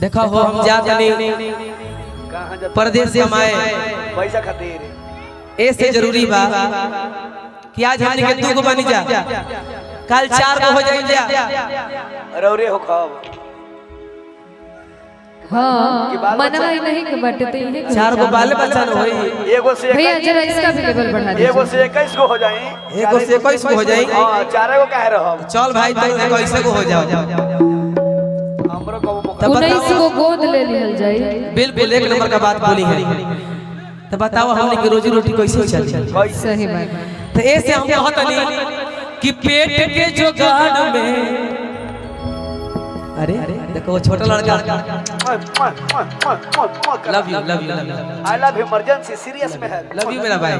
देखा हो हम जात नहीं परदेश से हम आए पैसा खातिर ऐसे जरूरी बा कि आज हमने के 2 गो बनी जा कल 4 गो हो जाई जा रौरे हो खाब हाँ मनवा ही नहीं के बटे तो इन्हें 4 गो बाल बच्चा न होई एगो से भैया जरा इसका भी लेवल बढ़ा दीजिए एगो से 21 गो हो जाई एगो से 21 गो हो जाई हां 4 गो काहे रहब चल भाई तो 21 गो हो जाओ हमरो को 19 को गोद ले लिहल जाई बिल्कुल एक नंबर का बात बोली है। तो बताओ हमने की रोजी रोटी कैसे चल सही बात तो ऐसे हम कहत नहीं कि पेट के जुगाड़ में अरे देखो वो छोटा लड़का love you I love emergency serious में है लव यू मेरा भाई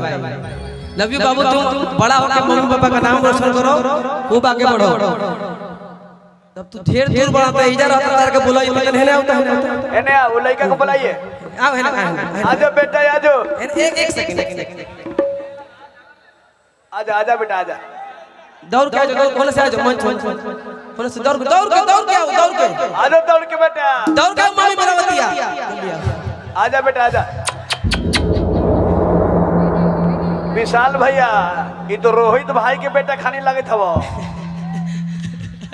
लव यू बाबू तुम बड़ा होकर मम्मी पापा का नाम रोशन करो खूब आगे बढ़ो तब तू ढेर दूर बढ़ता है इधर आता करके बुलाई मत हेले होता है एने वो लड़का को बुलाइए आओ है आजो बेटा आजो एक सेकंड आजा आजा बेटा आजा दौड़ के दौड़ कौन से आ मन छोड़ कौन से दौड़ के आजा दौड़ के बेटा दौड़ के मम्मी बरावतिया आजा बेटा आजा विशाल भैया ये तो रोहित भाई के बेटा खाने लगे था वो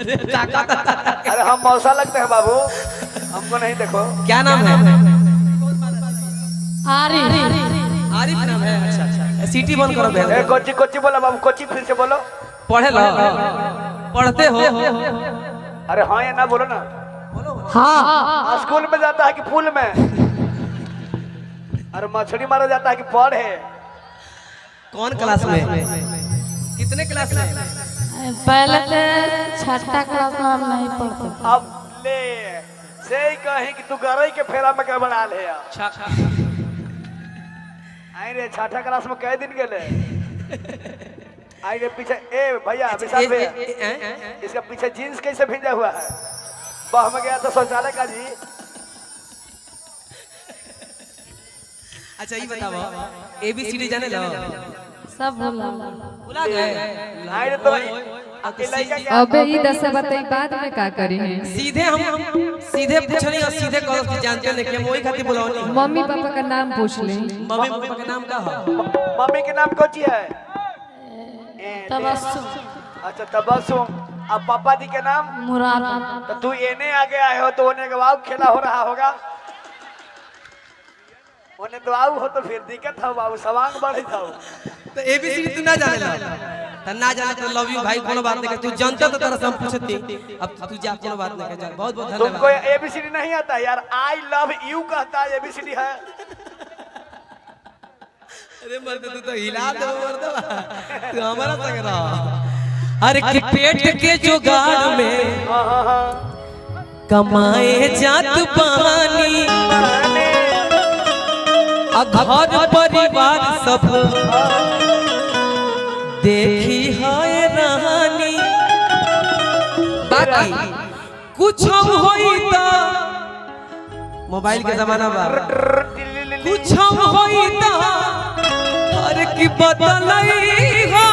अरे हम मौसा लगते हैं बाबू हमको नहीं देखो क्या नाम है आरिफ नाम है अच्छा सिटी बंद करो ए कोची कोची बोला बाबू कोची फिर से बोलो पढ़े लो पढ़ते हो अरे हाँ या ना बोलो ना हाँ स्कूल में जाता है कि फूल में अरे मछली मारा जाता है कि पढ़ है कौन क्लास में कितने क्लास में पहले तो छठा क्लास में हम नहीं पढ़ते अब ले से ही कहे कि तू गरई के फेरा में गड़बड़ा ले आई रे छठा क्लास में कई दिन गेले आई रे पीछे ए भैया विशाल भैया इसका पीछे जीन्स कैसे भिंजा हुआ है बह में गया तो शौचालय का जी अच्छा ये बताओ ABCD जाने लो सब बोला भुला गए आई रे तो अकेला ही क्या अबे ई दस बताई बाद में का करी है सीधे हम सीधे पूछनी और सीधे कहो कि जानते नहीं कि हम वही खातिर बुलाओनी मम्मी पापा का नाम पूछ ले मम्मी पापा का नाम का है मम्मी के नाम कोची है तबस्सुम अच्छा तबस्सुम अब पापा जी के नाम मुराद तो तू एने आगे आए हो तो उन्हें गवाब खेला हो रहा होगा उन्हें तो आऊ हो तो फिर दिक्कत हो बाबू सवांग बढ़े था तो ABCD तू ना जाने ला तो ना जाने तो लव यू भाई कोनो बात नहीं कर तू जानता तो तेरा से हम पूछती अब तू जा कोनो बात नहीं कर बहुत बहुत तुमको धन्यवाद ABCD नहीं आता यार आई लव यू कहता है ABCD है अरे मर्द तू तो हिला दो मर्द तू हमारा संग रहा अरे कि पेट के जुगाड़ में कमाए जात पानी घर परिवार सब देखी है रानी बाकी कुछ होई तो मोबाइल के जमाना बा कुछ होई तो हर की बदलई हो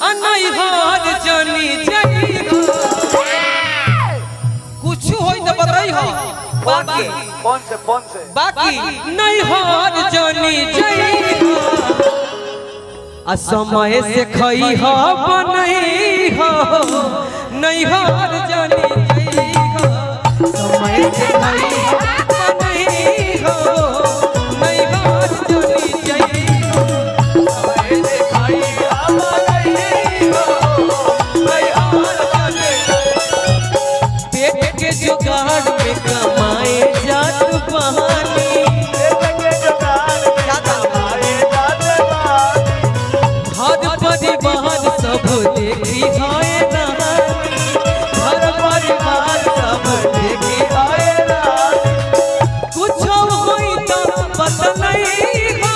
अनई हार जानी जाई हो कुछ होई तो बदलई हो बाकी फोन से बाकी नहीं हार जानी जाई आ समय से खई हो बनई हो नहीं हार जानी जाई हो समय से खई हो बनई हो नहीं हार जानी जाई हो समय से खई हो बनई हो नहीं हार जानी पेट के जुगाड़ में कमाए जात बहानी घर परिवार सब देखी आए रानी घर परिवार सब देखी आए रानी कुछ होई तो बदलई हो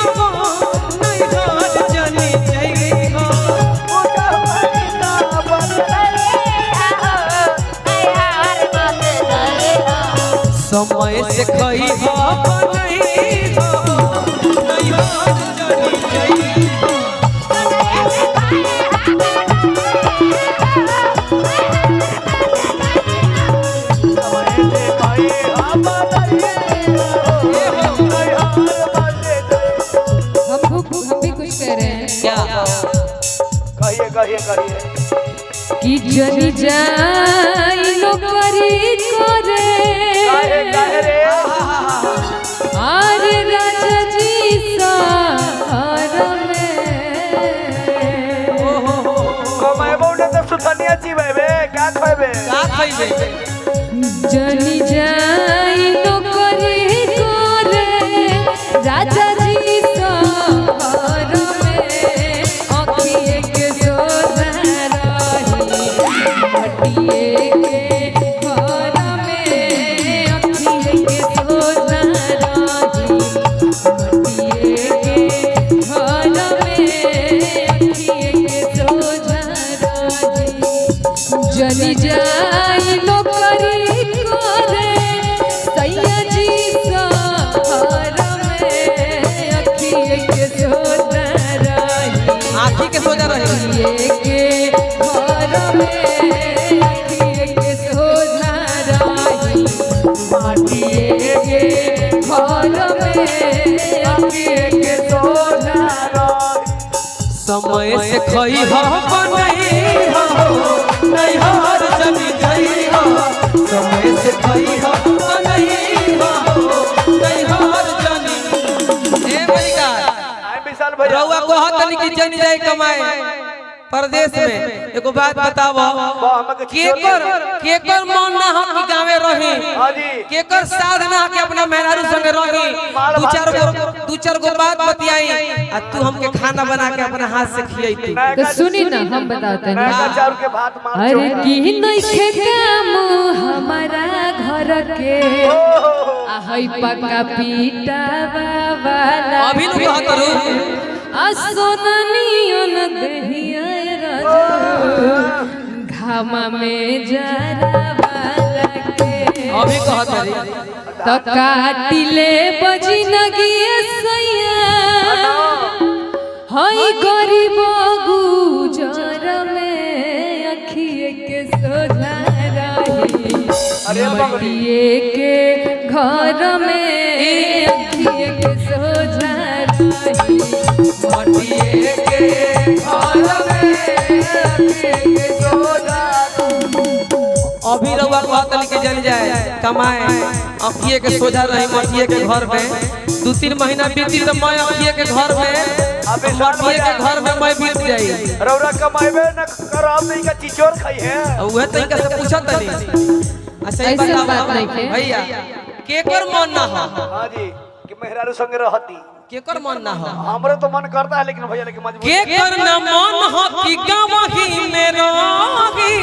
नहीं हार जानी जाई हो समय से खई हो बनई हो नहीं हार जानी जाई हो आई हम हम भी कुछ कह रहे हैं क्या कहिए कहिए कहिए कि जनी जाई नौकरी करे काहे काहे रे अरे राजा जी सहार में कमाएबो ने तो सुथनिया जीवेबे का खइबे का खइबे जनी जाई नौकरी करे राजा जी सहार में आँखिए के सोझा रही हटिए के घर में आँखिए के सोझा रही हटिए के घर में आँखिए के सोझा रही जनी जाई नौकरी करे सैया जी सहार में अखिए के सोझा रही आँखी के सोजा रहे अखिए के घर में अखिए के सोझा रही माटिए के घर में अखिए के सोझा समय से खई हो नहीं हो नहीं हर जनी गई हो समय से खई हो नहीं हो नहीं हर जनी ए भैया आई विशाल भैया रउआ को हतनी की जनी जाई कमाए परदेश में एगो बात बतावो केकर मन ना हो कि गावे रही हां जी केकर साधना के अपना मेहरारू संग रही दू चार गो बात बतियाई आ तू हमके खाना बना के अपना हाथ से खियाई तू तो सुनी ना हम बताते हैं नया चार के भात मार अरे की नइखे काम हमारा घर के आहई पक्का पीटा वाला अभी नु कहत रू आ सोननियन देहिया राजा घामा में जरा वाला के अभी कहत री तो काटिले बजी नगिए सैया हई गरीब गुजर में अखिए के सोझा रही अरे मटिए के घर में अखिए के सोझा रही मटिए के घर में अखिए के सोझा अभी रउआ कहतनी के जल जाए कमाए अखिए के सोझा रही मटिए के घर में 2-3 महीना बीती तो मैं अखिए के घर में अबे मटिए के घर में मैं बीत जाई रौरा कमाइबे न करब नहीं का चिचोर खाई है उहे तरीका से पूछत तनी अच्छा ई ऐसा बताओ बात नहीं के। भैया केकर मन ना हो हां जी कि मेहरारू संग रहती केकर मन ना हो हमरे तो मन करता है लेकिन भैया लेकिन मजबूरी केकर न मन हो कि गावही में रही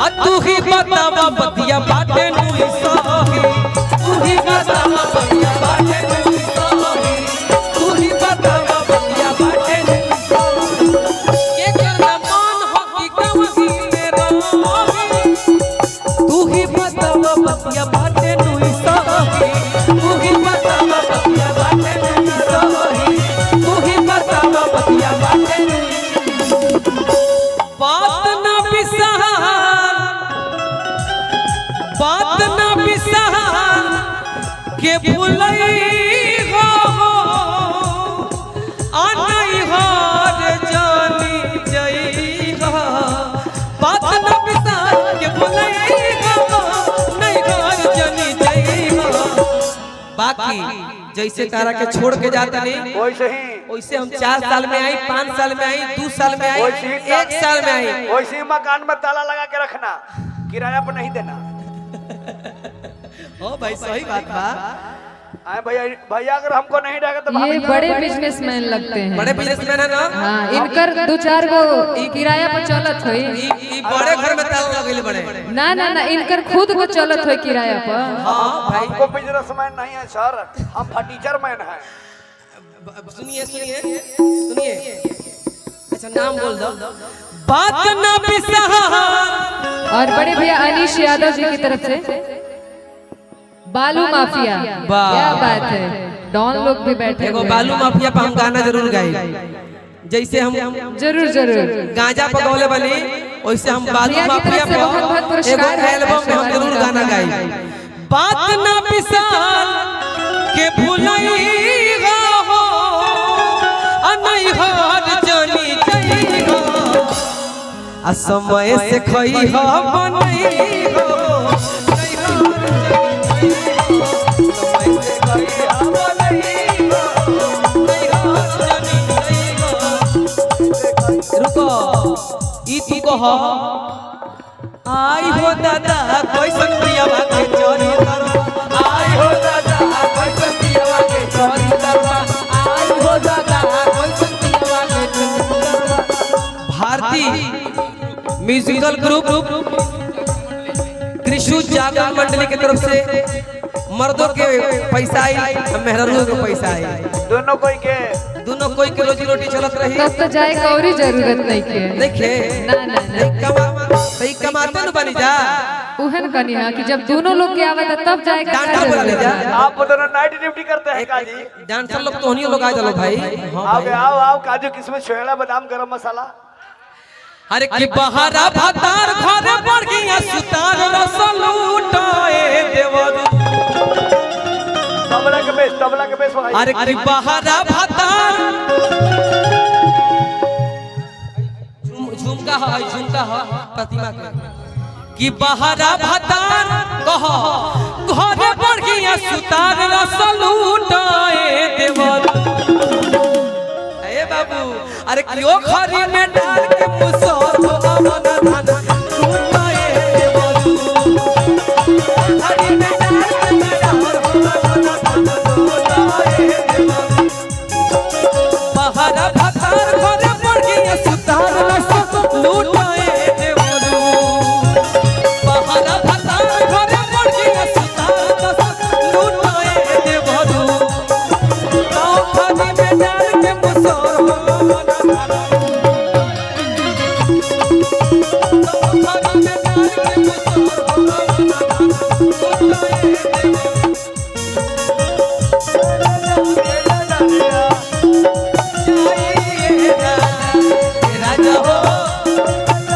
आ तू ही बतावा बतिया बाटे नुई सही तू ही बतावा बतिया बाटे नुई सही तू ही बतावा बतिया बाटे नुई सही केकर न मन हो कि गावही में रही तू ही बतावा बतिया बाटे नुई सही तू ही बतावा बतिया बाटे नुई सही तू ही बतावा बतिया बाटे बात ना बिसहार बात ना बिसहार के भूलई हो आ नहीं हार जानी जई हो बात ना बिसहार के भूलई हो नहीं हार जानी जई हो बाकी जैसे तारा के छोड़ के जाता नहीं वैसे ही वैसे हम 4 साल में आई 5 साल में आई 2 साल में आई 1 साल में आई वैसे ही मकान में ताला लगा के रखना किराया पर नहीं देना ओ भाई सही बात बा आए भैया भैया अगर हमको नहीं रहेगा तो ये बड़े बिजनेसमैन लगते हैं बड़े बिजनेसमैन है ना हाँ इनकर 2-4 गो किराया पर चलत होई ई बड़े घर में ताला लगेले बड़े ना ना ना इनकर खुद को चलत होई किराया पर हां भाई हमको बिजनेसमैन नहीं है सर हम फर्नीचर मैन हैं सुनिए सुनिए सुनिए अच्छा नाम बोल दो बात ना बिसहार और बड़े भैया अनीश यादव जी की तरफ से बालू माफिया वाह। क्या बात है डॉन लोग भी बैठे एगो हुए हैं। बालू माफिया पे हम गाना जरूर गाई जैसे हम जरूर जरूर गांजा पकौले बनी वैसे हम बालू भैया की माफिया तरफ से बहुत बहुत पर पुरस्कार एगो है। एल्बम में हम जरूर गाना गाई। बात ना विशाल के भूलई हो अनहर जानी जई हो आ समय से खई हो बनई हो रुको ई तू कह आई हो दादा कैसन प्रियवा के चोरी करवा आई हो दादा कैसन प्रियवा के चोरी करवा आई हो दादा कैसन प्रियवा के चोरी करवा। भारती म्यूजिकल ग्रुप कृषु जागरण मंडली की तरफ से मर्दों के पैसा आई मेहरारू के पैसा आई दोनों कोई के रोजी रोटी चलत रही। तब तो जाए का और ही जरूरत नहीं के देखे ना ना ना सही कमाते न बनी जा उहन कनी हां कि जब दोनों लोग के आवे तब जाए का डांटा बोला ले जा। आप दोनों नाइट ड्यूटी करते हैं काजी? डांसर लोग तो होनी लोग आ चलो भाई। हां आओ भाई आओ आओ काजू किशमिश छोला बादाम गरम मसाला। अरे कि बहारा भातार घरे बढ़ गया सुतार रसलूटाए देवरू तबला के बेस भाई। अरे कि बहारा भातार झुमका है प्रतिमा के कि बहारा भातार कह घरे बढ़ गया सुतार रसलूटाए देवरू ए बाबू अरे क्यों खरी में डाल के मुसोर अमन धन टूटाए देवरू खरी में डाल के मुसोर अमन धन टूटाए देवरू बहारा भातार घरे पड़ गया सुतार रस लूटाए देवरू बहारा भातार घरे पड़ गया सुतार रस लूटाए देवरू गाँव खरी में डाल के मुसोर राजा हो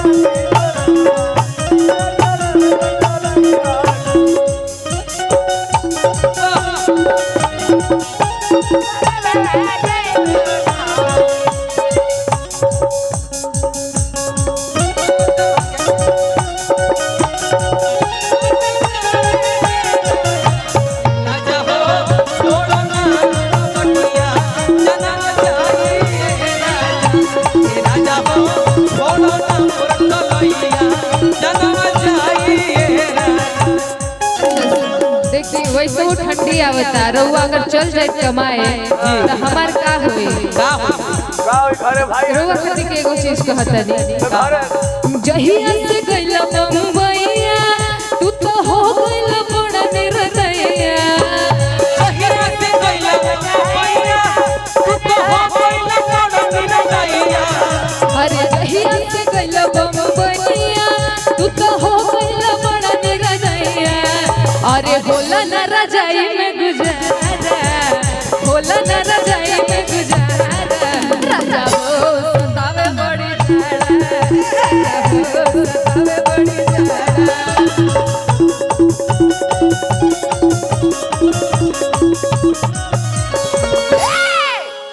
राजा हो छोड़ो ना बटिया जना चाहिए राजा हो छोड़ो ना मुरतलैया जना चाहिए देखिए वैसे वो ठंडी आवता रहुआ अगर चल जाए कमाए तो हमार का होई का हो गाओ घरे भाई रहुआ कथी के एगो चीज कहता नहीं घरे जहिया से गइला बम्बईया तू तो हो गइला बड़ा निर्दयया जहिया से गइला भैया तू तो हो गइला बड़ा निर्दयया अरे जहिया से गइला बम्बईया तू तो हो गइला बड़ा निर्दयया अरे होला न रजाई में गुजारा होला न रजाई में गुजारा राजा हो सतावे बड़ी जाड़ा राजा हो सतावे बड़ी जाड़ा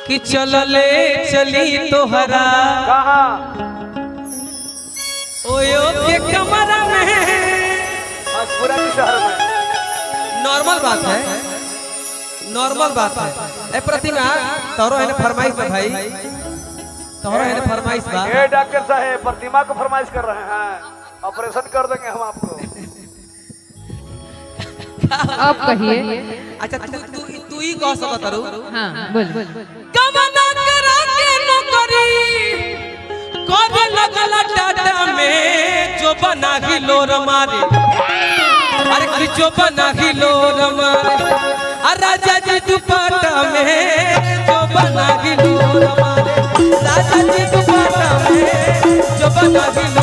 कि चलले चली तोहरा कहाँ ओयो के कमरा में पूरा शहर में नॉर्मल बात है ए प्रतिमा तोरो है फरमाइश है भाई तोरो है फरमाइश बा ये डॉक्टर साहब प्रतिमा को फरमाइश कर रहे हैं ऑपरेशन कर देंगे हम आपको। आप कहिए अच्छा तू ही कह सकत रू हाँ बोल कमना करा के नौकरी करे लगला टाटा में जो बना हिलोर मारे अरे कि जो बना हिलोर मारे अरे राजा जी दुपट्टा में जो बना हिलोर मारे राजा जी दुपट्टा में जो बना हिलोर